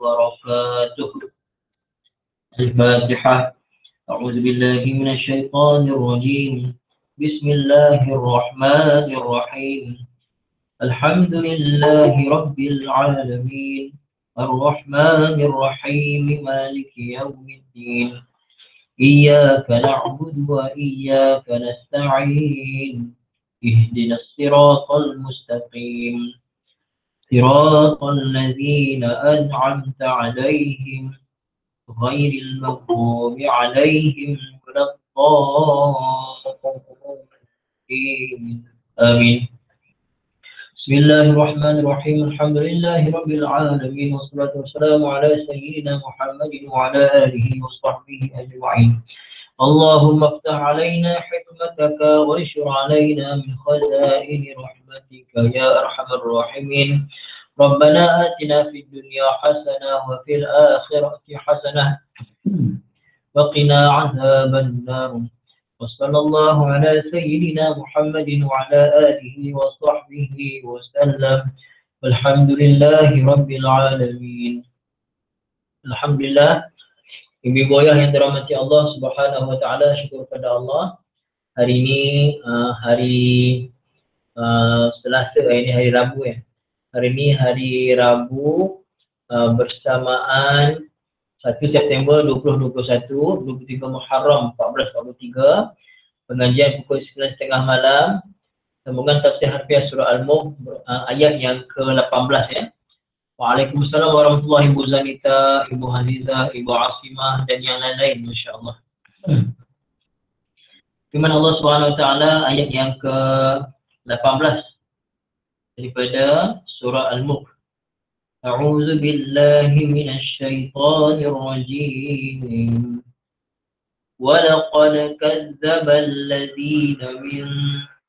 وبركاته. الفاتحة. أعوذ بالله من الشيطان الرجيم. بسم الله الرحمن الرحيم. الحمد لله رب العالمين الرحمن الرحيم مالك يوم الدين إياك نعبد وإياك نستعين اهدنا الصراط المستقيم صراط الذين أنعمت عليهم غير المغضوب عليهم ولا الضالين آمين. بسم الله الرحمن الرحيم. الحمد لله رب العالمين والصلاة والسلام على سيدنا محمد وعلى آله وصحبه أجمعين. اللهم افتح علينا حكمتك وانشر علينا من خزائن رحمتك يا أرحم الراحمين. ربنا آتنا في الدنيا حسنة وفي الآخرة حسنة وقنا عذاب النار. وصلى الله على سيدنا محمد وعلى آله وصحبه وسلم. والحمد لله رب العالمين. Alhamdulillah, ibu ayah yang dirahmati Allah Subhanahu wa taala, syukur kepada Allah. Hari ini hari Selasa, ini hari Rabu ya. Hari ini hari Rabu bersamaan 1 September 2021, 23 Muharram 1443, pengajian pukul 9.30 malam, sambungan tafsir harfiah surah Al-Mulk ayat yang ke-18 ya. Waalaikumsalam warahmatullahi wabarakatuh, Ibu Zanita, Ibu Hazizah, Ibu Asimah dan yang lain-lain, insya-Allah. Firman Allah SWT ayat yang ke-18 daripada surah Al-Mulk. A'udzu billahi minasy syaithanir rajim. وَلَقَدْ كَذَّبَ الَّذِينَ مِنْ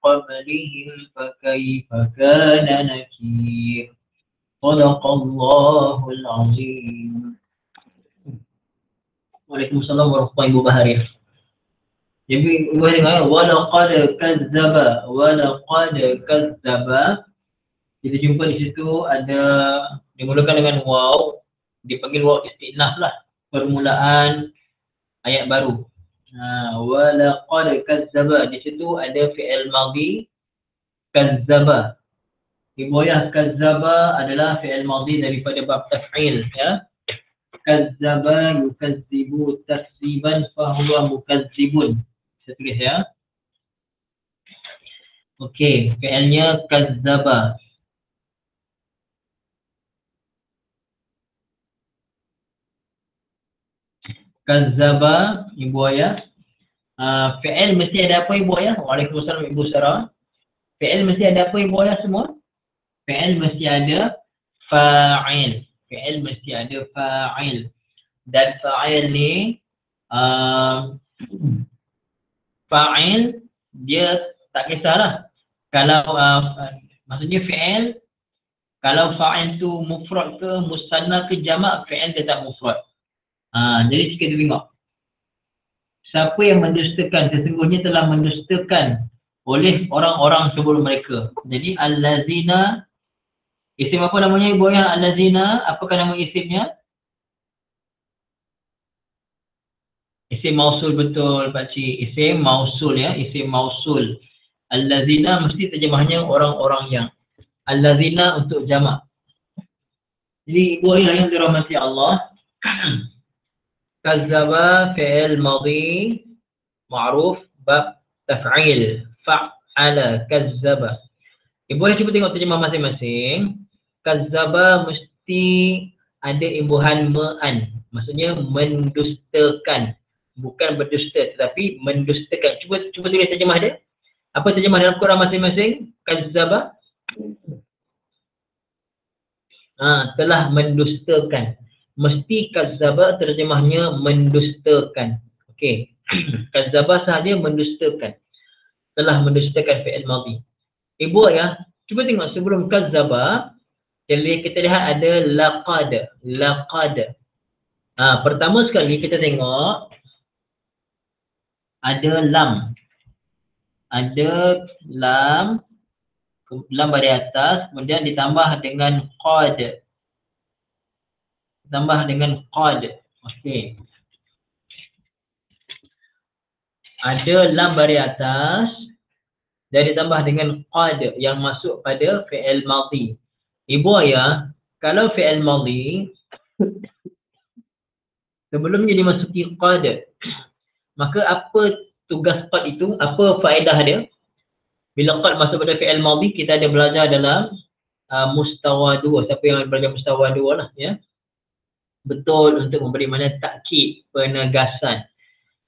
قَبْلِهِمْ فَكَيْفَ كَانَ نَكِيرِ. صدق الله العظيم. Waalaikumsalam warahmatullahi wabarakatuh. Jadi ibu dengar walaqad kazzaba. Kita jumpa di situ ada dimulakan dengan waw, dipanggil waw istinaf lah, permulaan ayat baru. Walaqad kazzaba, di situ ada fi'il madhi kazzaba. Ibu ayah kazzaba adalah fi'il madhi daripada bab taf'il ya. Kazzaba yukazzibu takziban fahuwa mukazzibun. Saya tulis ya. Okey, fi'ilnya kazzaba. Kazzaba ibu ayah. Fi'il mesti ada apa ibu ayah? Waalaikumsalam Ibu Sarah. Fi'il mesti ada apa ibu ayah semua? Fi'il mesti ada fa'il. Fi'il mesti ada fa'il. Dan fa'il ni fa'il dia tak kisahlah. Kalau maksudnya fi'il, kalau fa'il tu mufrad ke musanna ke jamak, fi'il dia tak mufrad. Jadi kita tengok. Siapa yang mendustakan, sesungguhnya telah mendustakan oleh orang-orang sebelum mereka. Jadi allazina, isim apa namanya ibu ayah allazina? Apakah nama isimnya? Isim mausul, betul Pak Cik. Isim mausul ya, isim mausul. Allazina mesti terjemahnya orang-orang yang. Allazina untuk jamak. Jadi ibu ayah yang dirahmati Allah, kazzaba fi'il madhi ma'ruf bab taf'il fa'ala kazzaba. Ibu ayah cuba tengok terjemah masing-masing. Kazzaba mesti ada imbuhan ma'an, maksudnya mendustakan, bukan berdusta tetapi mendustakan. Cuba tulis terjemah dia. Apa terjemah dalam Quran masing-masing? Kazzaba telah mendustakan. Mesti kazzaba terjemahnya mendustakan. Okey. Kazzaba sahaja mendustakan. Telah mendustakan fi'il madhi. Ibu ayah, cuba tengok sebelum kazzaba, jadi kita lihat ada laqad. Laqad. Pertama sekali kita tengok ada lam. Ada lam lam dari atas, kemudian ditambah dengan qad. tambah dengan qad. Okey. Ada lam baris atas dan ditambah dengan qad yang masuk pada fi'il madhi. Ibu ayah, kalau fi'il madhi sebelumnya dimasuki qad, maka apa tugas qad itu? Apa faedah dia? Bila qad masuk pada fi'il madhi, kita ada belajar dalam mustawa 2. Siapa yang belajar mustawa 2 lah ya. Betul untuk memberi makna takkid, penegasan.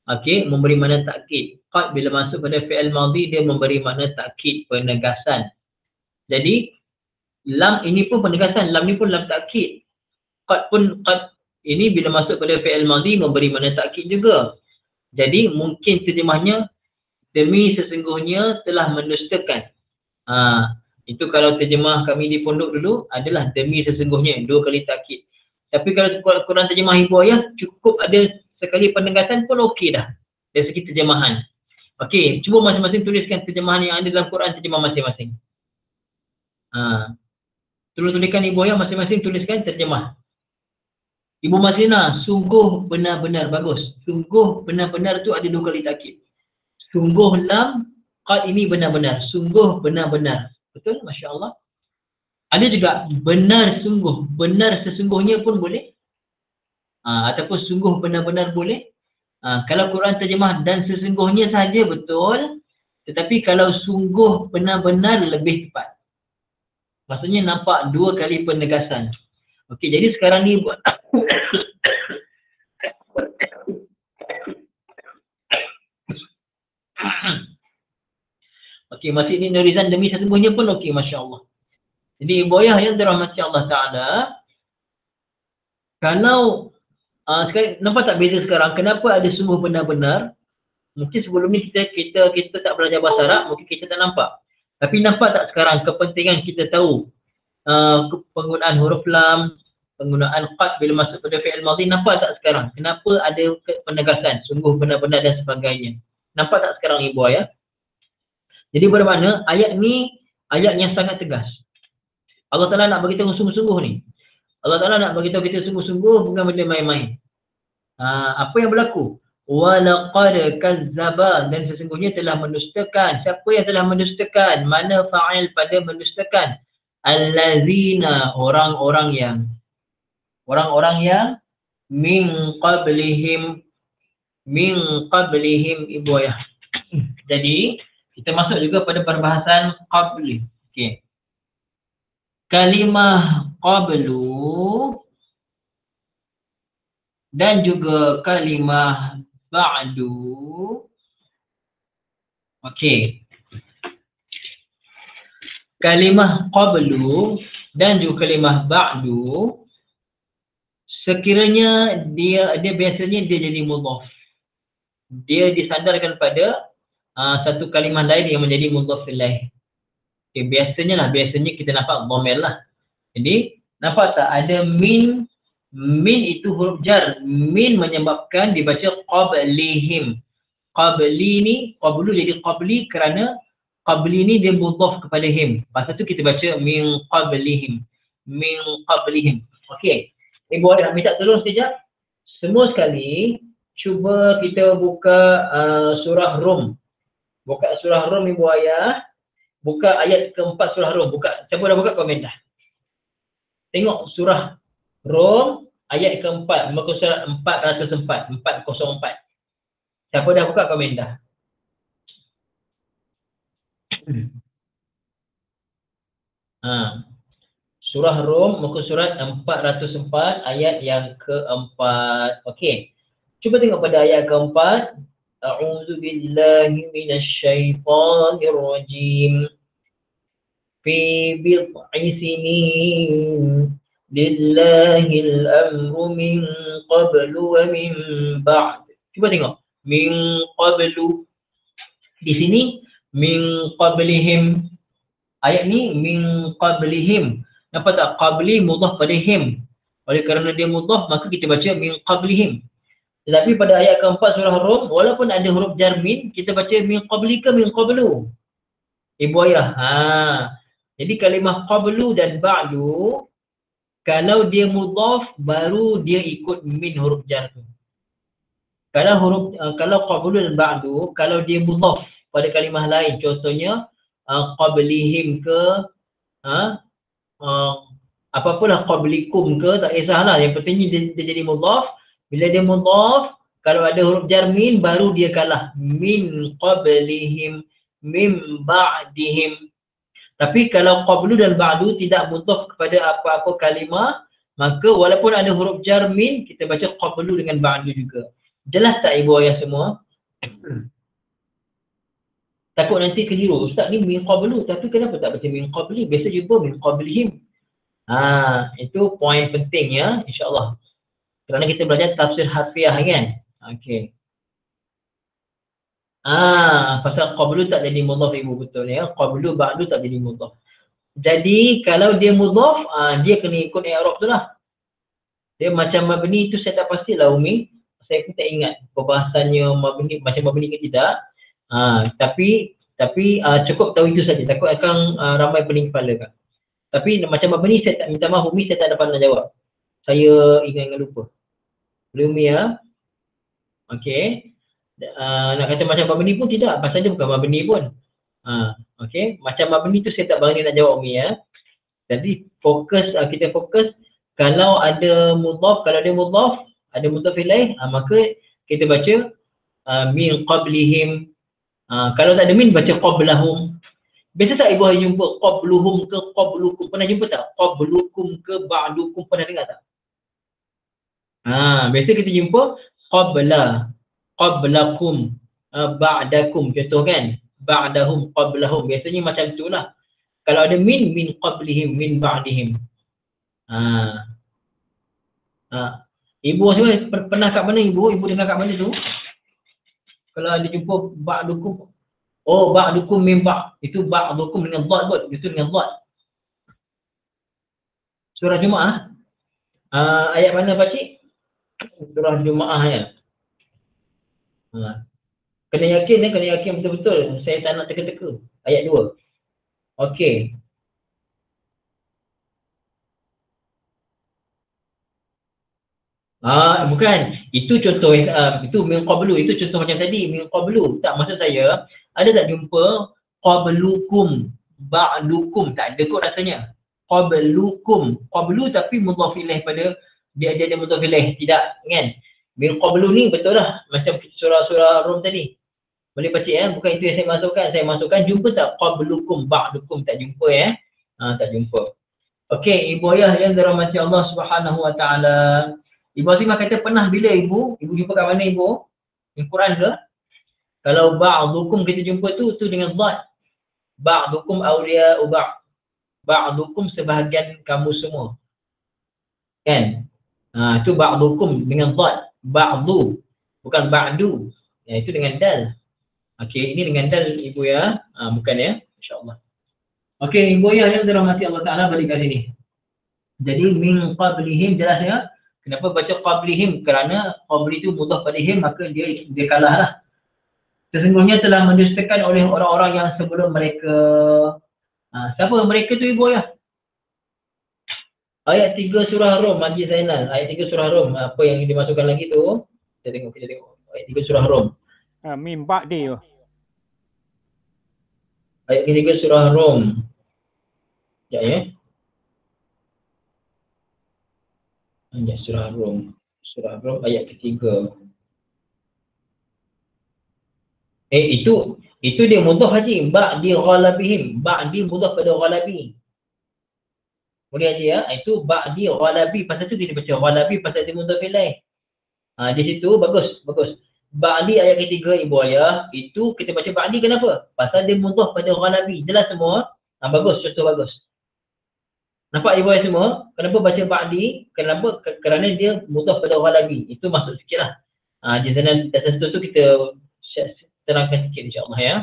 Okey, memberi makna takkid. Qad bila masuk pada fi'il madhi dia memberi makna takkid, penegasan. Jadi lam ini pun penegasan, lam ni pun lam takkid. Qad ini bila masuk pada fi'il madhi memberi makna takkid juga. Jadi mungkin terjemahnya demi sesungguhnya telah mendustakan. Itu kalau terjemah kami di pondok dulu adalah demi sesungguhnya, 2 kali takkid. Tapi kalau Quran terjemah ibu ayah cukup ada sekali penegasan pun okey dah dari segi terjemahan. Okey, cuba masing-masing tuliskan terjemahan yang ada dalam Quran, terjemah masing-masing. Tuliskan ibu ayah masing-masing tuliskan terjemah. Ibu Maslina, sungguh benar-benar bagus. Sungguh benar-benar tu ada 2 kali takkid. Sungguh lam, qad ini benar-benar. Sungguh benar-benar. Betul? Masya Allah. Ada juga benar sungguh. Benar sesungguhnya pun boleh. Ataupun sungguh benar-benar boleh. Kalau Quran terjemah dan sesungguhnya saja betul. Tetapi kalau sungguh benar-benar lebih tepat. Maksudnya nampak 2 kali penegasan. Okey, jadi sekarang ni buat okey, masih ni Nurizan demi sesungguhnya pun okey, Masya Allah. Jadi ibu ayah yang dirahmati Allah Ta'ala, kalau sekarang, nampak tak beza sekarang? Kenapa ada sungguh benar-benar? Mungkin sebelum ni kita tak belajar bahasa Arab, mungkin kita tak nampak. Tapi nampak tak sekarang kepentingan kita tahu penggunaan huruf lam, penggunaan qad bila masuk pada fi'il madhi? Nampak tak sekarang? Kenapa ada penegasan sungguh benar-benar dan sebagainya? Nampak tak sekarang ibu ayah? Jadi bermakna ayat ni ayat yang sangat tegas. Allah Ta'ala nak beritahu sungguh-sungguh ni. Allah Ta'ala nak beritahu kita sungguh-sungguh, bukan benda main-main. Apa yang berlaku? وَلَقَدْ كَذَّبَ, dan sesungguhnya telah mendustakan. Siapa yang telah mendustakan? Mana fa'il pada mendustakan? Allazina, orang-orang yang min qablihim ibu ayah. Jadi kita masuk juga pada perbahasan qabli. Okey. Kalimah qablu dan juga kalimah ba'du. Okey. Kalimah qablu dan juga kalimah ba'du, sekiranya dia biasanya dia jadi mudhaf. Dia disandarkan pada satu kalimah lain yang menjadi mudhaf ilaih. Okay, biasanya kita nampak dhamir lah. Jadi nampak tak ada min itu huruf jar. Min menyebabkan dibaca qablihim. Qabli ni, qablu jadi qabli kerana qabli ni dia mudhaf kepada him. Pasal tu kita baca min qablihim. Okey. Ibu ada nak minta tolong sekejap. Semua sekali cuba kita buka surah Rum. Buka surah Rum ibu ayah. Buka ayat keempat surah Rum. Buka. Siapa dah buka komen dah? Tengok surah Rum ayat keempat. Muka surat 404. 404. Siapa dah buka komen dah? Surah Rum muka surat 404 ayat yang keempat. Okey. Cuba tengok pada ayat keempat. A'udzu billahi minasyaitonir rajim. Fi bid'i sinin lillahil amru min qablu wa min ba'd. Cuba tengok. Min qablu. Di sini min qablihim. Ayat ni min qablihim. Nampak tak? Qabli mudhaf pada him. Oleh kerana dia mudhaf maka kita baca min qablihim. Tetapi pada ayat keempat surah Rum, walaupun ada huruf jar min, kita baca min qablika min qablu. Ibu ayah. Jadi kalimah qablu dan ba'du Kalau dia mudhaf baru dia ikut min huruf jar tu. Kalau qablu dan ba'du, kalau dia mudhaf pada kalimah lain, contohnya qablihim ke apapalah, qablikum ke, tak kisahlah, yang pentingnya dia jadi mudhaf. Bila dia mudhaf, kalau ada huruf jar min baru dia kalah, min qablihim, min ba'dihim. Tapi kalau qablu dan ba'du tidak mudhaf kepada apa-apa kalimah, maka walaupun ada huruf jar min, kita baca qablu dengan ba'du juga. Jelas tak ibu ayah semua? Takut nanti keliru. Ustaz ni min qablu, tapi kenapa tak baca min qabli? Biasa jumpa min qablihim. Itu poin penting ya, insya-Allah. Kerana kita belajar tafsir harfiah kan. Okey. Pasal qablu tak jadi mudhaf ibu, betul ya. Qablu ba'du tak jadi mudhaf. Jadi kalau dia mudhaf, dia kena ikut i'rab tu lah. Dia macam mabni tu saya tak pastilah Umi. Saya pun tak ingat perbahasannya mabni, macam mabni ke tidak. Tapi cukup tahu itu saja. Takut akan ramai pening kepala kan. Tapi macam mabni saya tak, minta maaf Umi, saya tak dapat nak jawab. Saya ingat lupa. Boleh Umi ya? Okey. Nak kata macam mabni pun tidak, pasal dia bukan mabni pun. Okey, macam mabni tu saya tak berani nak jawab Umi ya. Jadi kita fokus kalau ada mudhaf, kalau ada mudhaf, ada mudhaf ilaih, maka kita baca min qablihim. Kalau tak ada min, baca qablahum. Biasa tak ibu ayah jumpa qabluhum ke qablukum? Pernah jumpa tak? Qablukum ke ba'dukum, pernah dengar tak? Biasa kita jumpa qablakum, ba'dakum, contoh kan, ba'dahum, qablahum, biasanya macam itulah. Kalau ada min qablihim, min ba'dihim. Ibu semua pernah kat mana ibu dengar kat mana tu? Kalau ada jumpa ba'dukum, ba'dukum min ba', itu ba'dukum dengan dhat kot, itu dengan dhat. Surah Jumaah, ayat mana pakcik? Surah Jumaah ya. Kena yakin betul-betul. Saya tak nak teka-teka. Ayat 2. Okey. Bukan. Itu contoh, itu min qablu. Itu contoh macam tadi, min qablu. Tak, maksud saya, ada tak jumpa qablukum, ba'dukum? Tak ada kot rasanya. Qablukum. Qablu tapi mudhaf ilaih pada, dia ada mudhaf ilaih. Tidak, kan? Min qablu ni betul lah, macam surah Rum tadi. Boleh baca ya, bukan itu yang saya masukkan. Saya masukkan, jumpa tak qablukum, ba'dukum? Tak jumpa ya. Tak jumpa. Okey, ibu ayah yang dirahmati Allah Subhanahu wa taala. Ibu Azimah kata pernah bila ibu jumpa kat mana ibu? Di Quran ke? Kalau ba'dukum kita jumpa tu dengan dhat. Ba'dukum awliya'u ba'. Ba'dukum sebahagian kamu semua. Kan? Itu ba'dukum dengan dhat. Ba'du, bukan ba'du. Itu dengan dal. Okey, ini dengan dal ibu ya. Bukan ya, insya-Allah. Okey, ibu ya yang dirahmati Allah Taala, balik ke sini. Jadi min qablihim, jelas ya. Kenapa baca qablihim? Kerana qabli itu mudhaf pada him, maka dia kalah lah. Sesungguhnya telah mendustakan oleh orang-orang yang sebelum mereka. Siapa mereka tu ibu ya? Ayat 3 surah Rum, Haji Zainal. Ayat 3 surah Rum. Apa yang dimasukkan lagi tu? Kita tengok. Ayat 3 surah Rum. Min ba'di. Ayat 3 surah Rum. Ya. Surah Rum. Surah Rum ayat ketiga. Itu dia mudhaf Haji. Ba'di ghalabihim. Ba'di mudhaf pada ghalabi. Boleh Haji ya? Itu ba'di ghalabi. Pasal tu kita baca ghalabi pasal dia mudhaf ilaih. Di situ bagus. Ba'di ayat ketiga ibu ayah, itu kita baca ba'di kenapa? Pasal dia mudhaf pada ghalabi. Jelas semua? Bagus, contoh bagus. Nampak ibu ayah semua? Kenapa baca ba'di? Kenapa? Kerana dia mudhaf pada ghalabi. Itu masuk sikitlah. Jadi dasar tu kita terangkan sikit insya-Allah ya.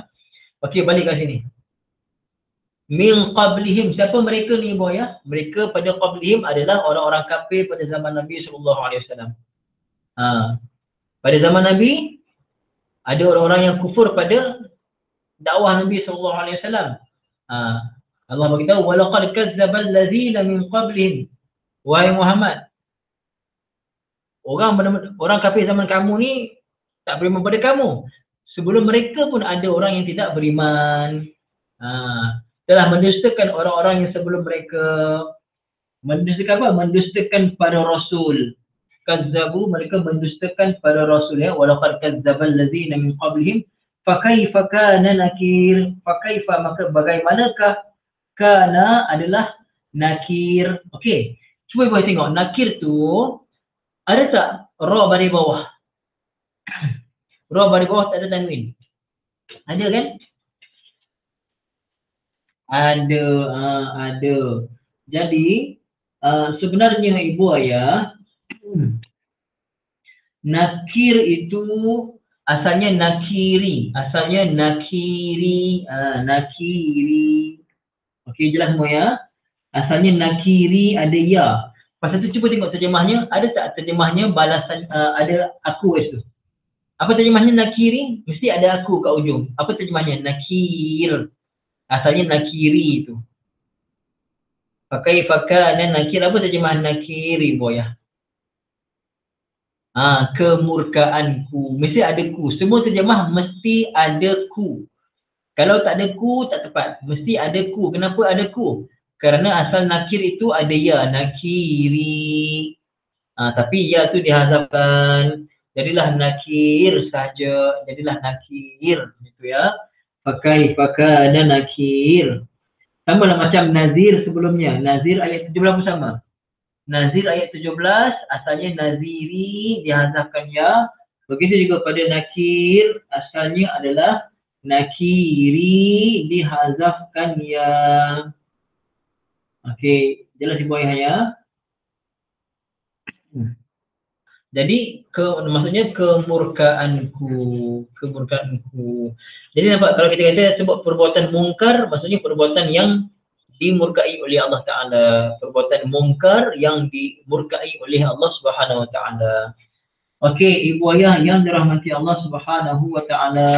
Okey, balik ke sini. Min qablihim, siapa mereka ni ibu ayah? Mereka pada qablihim adalah orang-orang kafir pada zaman Nabi SAW. Pada zaman Nabi ada orang-orang yang kufur pada dakwah Nabi SAW. Allah beritahu walaqad kazzabal ladzina min qablihim Wahai Muhammad, orang kafir zaman kamu ni tak beriman pada kamu. Sebelum mereka pun ada orang yang tidak beriman. Telah mendustakan orang-orang yang sebelum mereka. Mendustakan apa? Mendustakan para rasul. Kazzabu, mereka mendustakan para rasul ya. Walaqad kazzabal ladzina min qablihim fakaifa kana nakir. Fakaifa, maka bagaimanakah kana adalah nakir. Okey. Cuba boleh tengok nakir tu ada tak ra baris bawah? Ra baris bawah tak ada tanwin. Ada kan? Ada, ada. Jadi sebenarnya ibu ayah, nakir itu asalnya nakiri, nakiri. Okey, jelas semua ya. Asalnya nakiri ada ya. Pasal tu cuba tengok terjemahnya, ada tak terjemahnya balasan ada aku itu. Apa terjemahnya nakiri? Mesti ada aku kat ujung. Apa terjemahnya? Nakir. Asalnya nakiri itu. Pakai fakana nakir, apa terjemahan nakiri boya? Kemurkaanku. Mesti ada ku. Semua terjemah mesti ada ku. Kalau tak ada ku tak tepat. Mesti ada ku. Kenapa ada ku? Kerana asal nakir itu ada ya, nakiri. Tapi ya tu dihazafkan. Jadilah nakir saja. Jadilah nakir gitu ya. Pakai fakana nakir. Sama lah macam nazir sebelumnya. Nazir ayat 17 sama. Nazir ayat 17 asalnya naziri dihazafkan ya. Begitu juga pada nakir asalnya adalah nakiri dihazafkan ya. Okey, jelas ibu ayah ya. Jadi maksudnya kemurkaanku. Jadi nampak kalau kita kata sebut perbuatan mungkar, maksudnya perbuatan yang dimurkai oleh Allah Ta'ala. Perbuatan mungkar yang dimurkai oleh Allah Subhanahu Wa Ta'ala. Okey, ibu ayah yang dirahmati Allah Subhanahu Wa Ta'ala.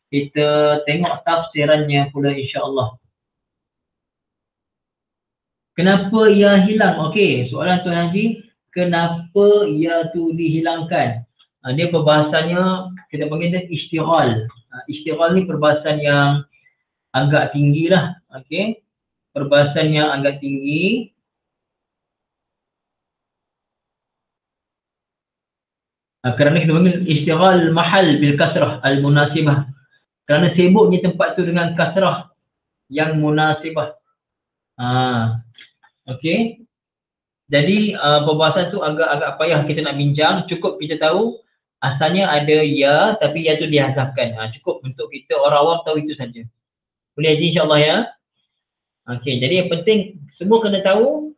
Kita tengok tafsirannya pula insya-Allah. Kenapa ia hilang? Okey, soalan Tuan Haji, kenapa ia tu dihilangkan? Dia perbahasannya, kita panggil dia istighal. Istighal ni perbahasan yang agak tinggi lah. Okey, perbahasan yang agak tinggi. Kerana kita panggil istighal mahal bil kasrah al-munasibah. Kerana sibuknya tempat tu dengan kasrah yang munasibah. Okey. Jadi perbahasan tu agak payah kita nak bincang. Cukup kita tahu asalnya ada ya, tapi ya tu dihazafkan. Cukup untuk kita orang awam tahu itu saja. Boleh Haji insya-Allah ya. Okey, jadi yang penting semua kena tahu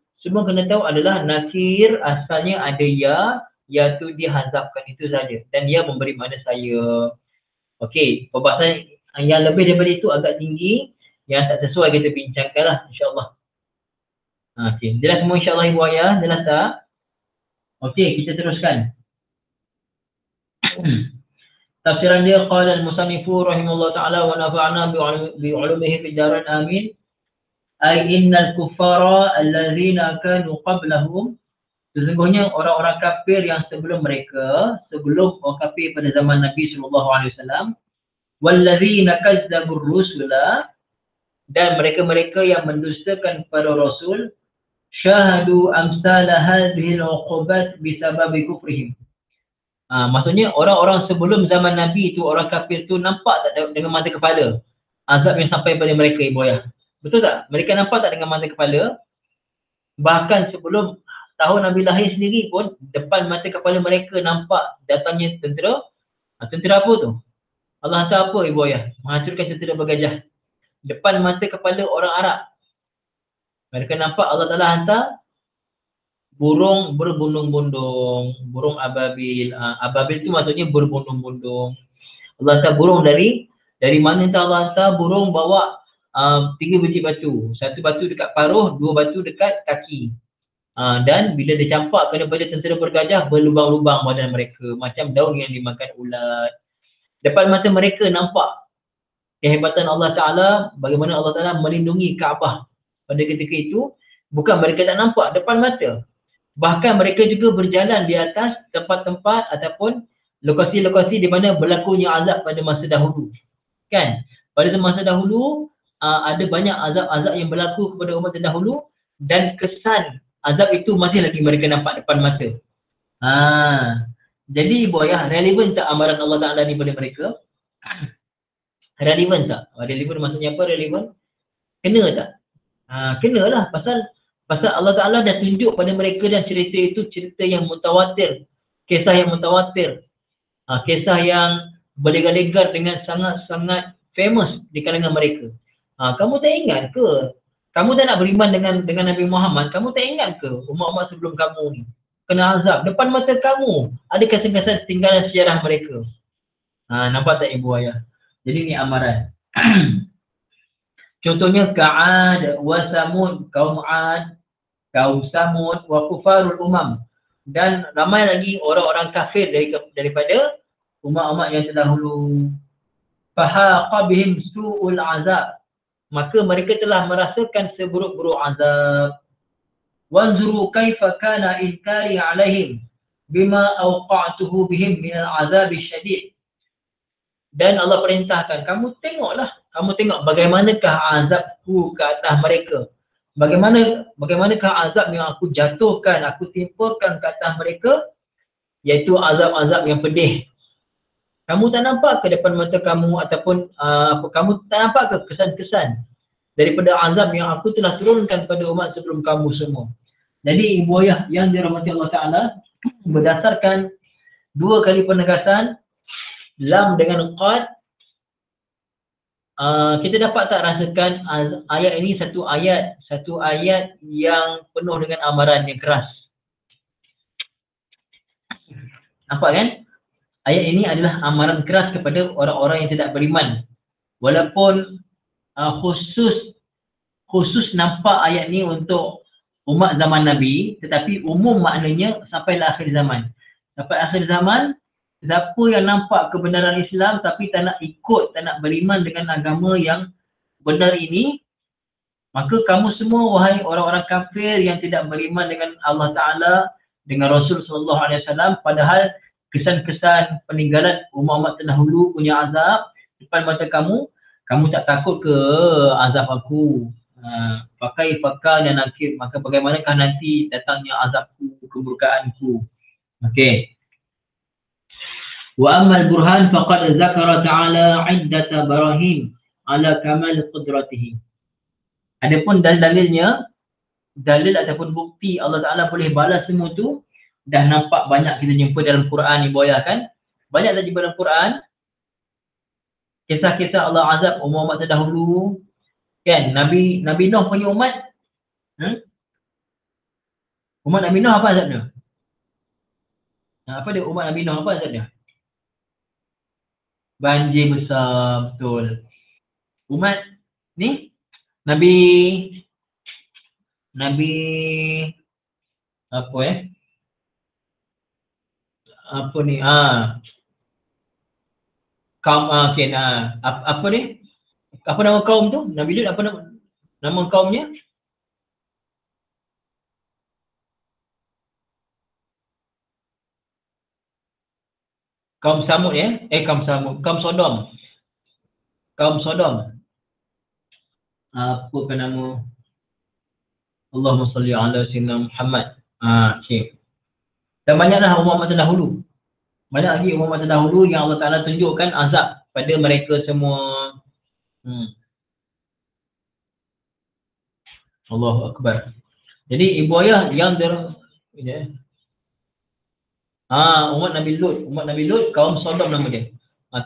adalah nakir asalnya ada ya tu dihazafkan itu saja. Dan dia memberi makna saya. Okey, perbahasan yang lebih daripada itu agak tinggi, yang tak sesuai kita bincangkanlah insya-Allah. Okey, jelas semua insya-Allah ibu ayah, jelas tak? Okey, kita teruskan. Tafsiran dia, qala al-musannifu rahimahullah ta'ala wa nafa'na bi'ulumihi fid darain amin. Ay innal kuffara allazina kanu qablahum, sesungguhnya orang-orang kafir yang sebelum mereka, sebelum orang kafir pada zaman Nabi sallallahu alaihi wasallam, wallazina kazzabur rusula, dan mereka-mereka yang mendustakan para rasul, syahadu amsala hadhil uqubat bisababi kufrihim. Maksudnya orang-orang sebelum zaman Nabi itu, orang kafir tu nampak tak dengan mata kepala azab yang sampai pada mereka ibu ayah? Betul tak? Mereka nampak tak dengan mata kepala? Bahkan sebelum tahun Nabi lahir sendiri pun, depan mata kepala mereka nampak datangnya tentera. Tentera apa tu? Allah hantar apa ibu ayah? Menghancurkan tentera bergajah. Depan mata kepala orang Arab. Mereka nampak Allah Ta'ala hantar burung berbundung-bundung, burung ababil. Ababil tu maksudnya berbundung-bundung. Allah hantar burung dari mana entah Allah hantar burung bawa 3 biji batu. 1 batu dekat paruh, 2 batu dekat kaki. Dan bila dia campak kepada tentera bergajah, berlubang-lubang badan mereka. Macam daun yang dimakan ulat. Depan mata mereka nampak kehebatan Allah Ta'ala, bagaimana Allah Ta'ala melindungi Kaabah pada ketika itu. Bukan mereka tak nampak depan mata. Bahkan mereka juga berjalan di atas tempat-tempat ataupun lokasi-lokasi di mana berlakunya azab pada masa dahulu. Kan? Pada masa dahulu ada banyak azab-azab yang berlaku kepada umat terdahulu dan kesan azab itu masih lagi mereka nampak depan mata. Jadi ibu ayah, relevan tak amaran Allah Ta'ala ni pada mereka? Relevan tak? Relevan maksudnya apa relevan? Kena tak? Kenalah. Pasal Allah Ta'ala dah tunjuk pada mereka dan cerita itu cerita yang mutawatir. Kisah yang mutawatir. Kisah yang berlegar-legar dengan sangat-sangat famous di kalangan mereka. Kamu tak ingat ke? Kamu tak nak beriman dengan Nabi Muhammad? Kamu tak ingat ke umat-umat sebelum kamu ni kena azab depan mata kamu? Ada kesan-kesan tinggalan sejarah mereka. Nampak tak ibu ayah? Jadi ni amaran. Contohnya Ka'ad wa Samud, kaum Ad, kaum Samud wa kufarul umam, dan ramai lagi orang-orang kafir daripada umat-umat yang terdahulu. Fahaqa bihim su'ul azab, maka mereka telah merasakan seburuk-buruk azab. Wanzuru kaifa kana inkari alaihim bima awqa'tuhu bihim minal azab syadid. Dan Allah perintahkan, kamu tengok bagaimanakah azabku ke atas mereka. Bagaimanakah azab yang aku jatuhkan, aku timpakan ke atas mereka, iaitu azab-azab yang pedih. Kamu tak nampak ke depan mata kamu ataupun kamu tak nampak ke kesan-kesan daripada azab yang aku telah turunkan pada umat sebelum kamu semua. Jadi ibu ayah yang dirahmati Allah Ta'ala, berdasarkan dua kali penegasan lam dengan qad, kita dapat tak rasakan ayat ini satu ayat yang penuh dengan amaran yang keras. Nampak kan? Ayat ini adalah amaran keras kepada orang-orang yang tidak beriman. Walaupun khusus nampak ayat ini untuk umat zaman Nabi, tetapi umum maknanya sampailah akhir zaman. Sampai akhir zaman, siapa yang nampak kebenaran Islam tapi tak nak ikut, tak nak beriman dengan agama yang benar ini, maka kamu semua wahai orang-orang kafir yang tidak beriman dengan Allah Ta'ala, dengan Rasul SAW, padahal kesan-kesan peninggalan umat-umat terdahulu punya azab depan mata kamu, kamu tak takut ke azab aku? Pakai dan nakir, maka bagaimanakah nanti datangnya azabku, kemurkaanku? Okey. Wa ammal burhan faqad zakara ta'ala 'iddata barahim ala kamal qudratihi. Adapun dalil ataupun bukti Allah Ta'ala boleh balas semua tu dah nampak banyak kita jumpa dalam Quran ibu ayah kan. Banyak dah jumpa dalam Quran kisah-kisah Allah azab umat terdahulu kan. Nabi Nuh punya umat, umat Nabi Nuh apa azabnya? Apa dia umat Nabi Nuh apa azabnya? Banjir besar, betul. Umat ni Nabi kaum apa ni? Apa nama kaum tu? Nabi Lut apa nama kaumnya? Kaum Samud kaum Sodom. Apa kan nama? Allahumma salli ala sayyidina Muhammad. Okey. Dan banyaklah umat terdahulu. Banyak lagi umat terdahulu yang Allah Ta'ala tunjukkan azab pada mereka semua. Allahu Akbar. Jadi ibu ayah yang umat Nabi Lut, kaum Sodom nama dia.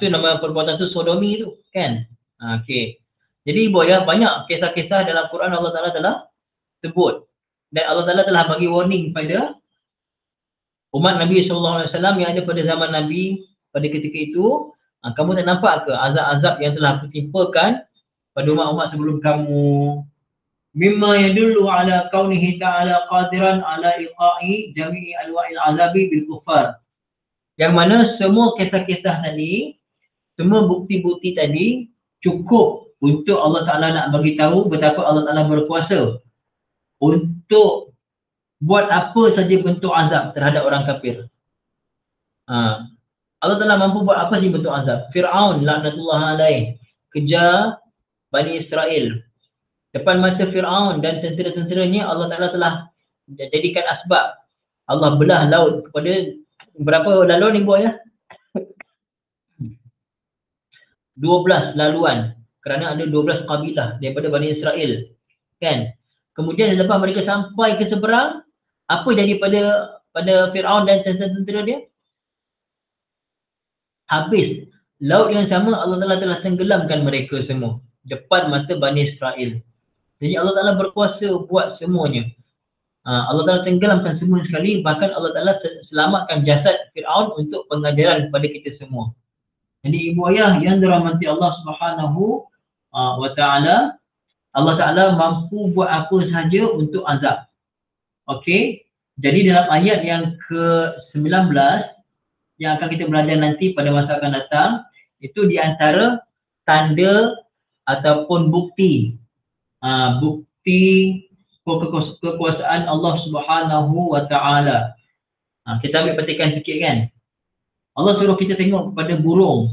Tu nama perbuatan tu sodomi tu kan. Okey. Jadi ibu ayah banyak kisah-kisah dalam Quran Allah Ta'ala telah sebut. Dan Allah Ta'ala telah bagi warning pada umat Nabi SAW yang ada pada zaman Nabi pada ketika itu. Kamu tak nampak ke azab-azab yang telah aku timpakan pada umat-umat sebelum kamu? Mimma yadullu ala kaunihi ta'ala qadiran ala iqa'i jami'i alwa'il azabi bil kufar. Yang mana semua kisah-kisah tadi, semua bukti-bukti tadi cukup untuk Allah Ta'ala nak bagi tahu betapa Allah Ta'ala berkuasa untuk buat apa saja bentuk azab terhadap orang kafir. Allah Ta'ala mampu buat apa saja bentuk azab. Fir'aun laknatullah alaih kejar Bani Israel. Depan mata Fir'aun dan tentera-tenteranya, Allah Ta'ala telah jadikan asbab. Allah belah laut kepada berapa laluan ni buat ya? 12 laluan. Kerana ada 12 kabilah daripada Bani Israel. Kan? Kemudian selepas mereka sampai ke seberang, apa jadi pada Fir'aun dan tentera-tentera dia? Habis. Laut yang sama Allah Ta'ala telah tenggelamkan mereka semua depan mata Bani Israel. Jadi Allah Ta'ala berkuasa buat semuanya. Allah Ta'ala tenggelamkan semua sekali. Bahkan Allah Ta'ala selamatkan jasad Fir'aun untuk pengajaran kepada kita semua. Jadi ibu ayah yang dirahmati Allah Subhanahu wa Ta'ala, Allah Ta'ala mampu buat apa sahaja untuk azab. Okey. Jadi dalam ayat yang ke-19 yang akan kita belajar nanti pada masa akan datang, itu di antara tanda ataupun bukti kekuasaan Allah Subhanahu wa Ta'ala. Kita ambil petikan sikit kan. Allah suruh kita tengok kepada burung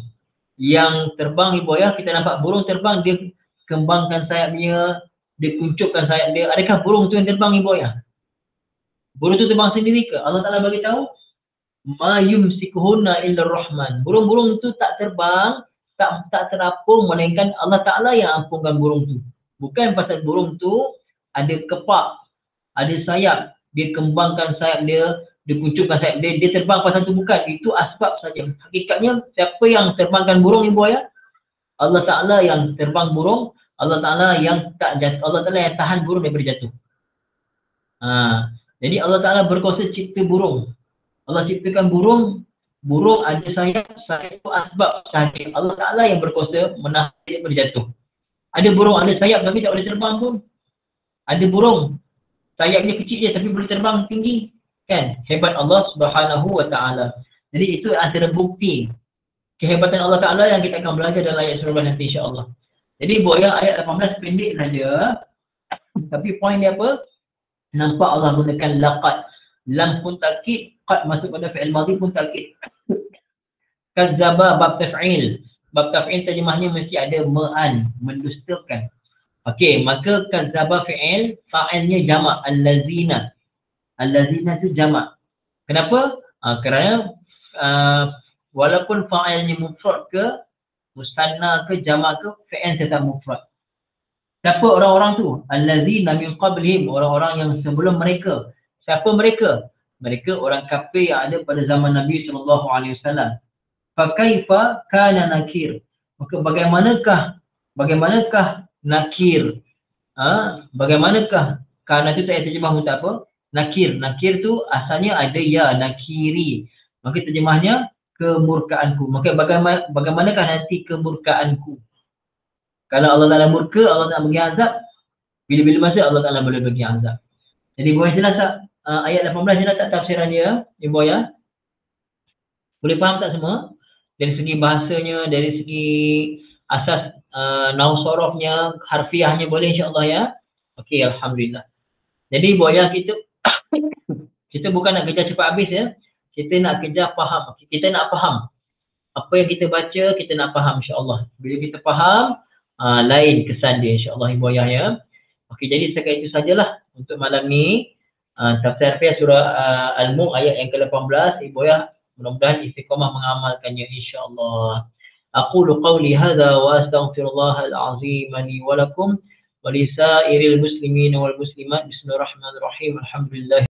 yang terbang ibu ayah. Kita nampak burung terbang, dia kembangkan sayapnya, dia kuncupkan sayap dia. Adakah burung tu yang terbang ibu ayah? Burung tu terbang sendiri ke? Allah Ta'ala bagi tahu, ma yumsikuhunna illa rahman. Burung-burung tu tak terbang, tak terapung, melainkan Allah Ta'ala yang ampunkan burung tu. Bukan pasal burung tu ada kepak, ada sayap, dia kembangkan sayap dia, dia kuncupkan sayap dia, dia terbang pasal tu, bukan. Itu asbab saja. Hakikatnya siapa yang terbangkan burung ibu ayah? Allah Ta'ala yang terbang burung, Allah Ta'ala yang tak jatuh, Allah Ta'ala yang tahan burung daripada jatuh. Jadi Allah Ta'ala berkuasa cipta burung. Allah ciptakan burung, burung ada sayap, sayap itu asbab sahaja. Allah Ta'ala yang berkuasa menahan daripada jatuh. Ada burung ada sayap tapi tak boleh terbang pun. Ada burung sayapnya kecil je tapi boleh terbang tinggi. Kan? Hebat Allah Subhanahu wa Ta'ala. Jadi itu antara bukti kehebatan Allah Ta'ala yang kita akan belajar dalam ayat surah nanti insya-Allah. Jadi buat yang ayat 18 pendek saja. Tapi poin dia apa? Nampak Allah gunakan laqad. Lam pun takkid, qad masuk pada fi'il madhi pun takkid. Kadzaba bab taf'il. Bab taf'il terjemahnya mesti ada ma'an, mendustakan. Okey, maka kadzaba fi'il, fa'ilnya jamak, allazina. Allazina itu jamak. Kenapa? Kerana walaupun fa'ilnya mufrad ke, musanna ke, jamak ke, fi'il tetap mufrad. Siapa orang-orang tu? Allazina min qablihim, orang-orang yang sebelum mereka. Siapa mereka? Mereka orang kafir yang ada pada zaman Nabi SAW. Fakaifa kana nakir. Maka bagaimanakah nakir? Bagaimanakah? Kana itu tak terjemah untuk apa? Nakir. Nakir tu asalnya ada ya, nakiri. Maka terjemahnya kemurkaanku. Maka bagaimanakah nanti kemurkaanku? Kalau Allah Ta'ala murka, Allah Ta'ala bagi azab. Bila-bila masa Allah Ta'ala boleh bagi azab. Jadi boleh jelas tak? Ayat 18 jelas tak tafsiran dia? Ibu ya? Boleh faham tak semua? Dari segi bahasanya, dari segi asas nausarofnya, harfiahnya boleh insya-Allah ya? Okey, alhamdulillah. Jadi ibu ya, kita bukan nak kejar cepat habis ya. Kita nak kejar faham. Kita nak faham. Apa yang kita baca, kita nak faham insya-Allah. Bila kita faham, lain kesan dia insya-Allah ibu ayah ya. Okey, jadi setakat itu sajalah untuk malam ni. Tafsir surah Al-Mulk ayat yang ke-18. Ibu ayah mudah-mudahan istiqamah mengamalkannya insya-Allah. Aqulu qawli hadza wa astaghfirullahal azim li wa lakum wa lisairil muslimin wal muslimat. Bismillahirrahmanirrahim. Alhamdulillah.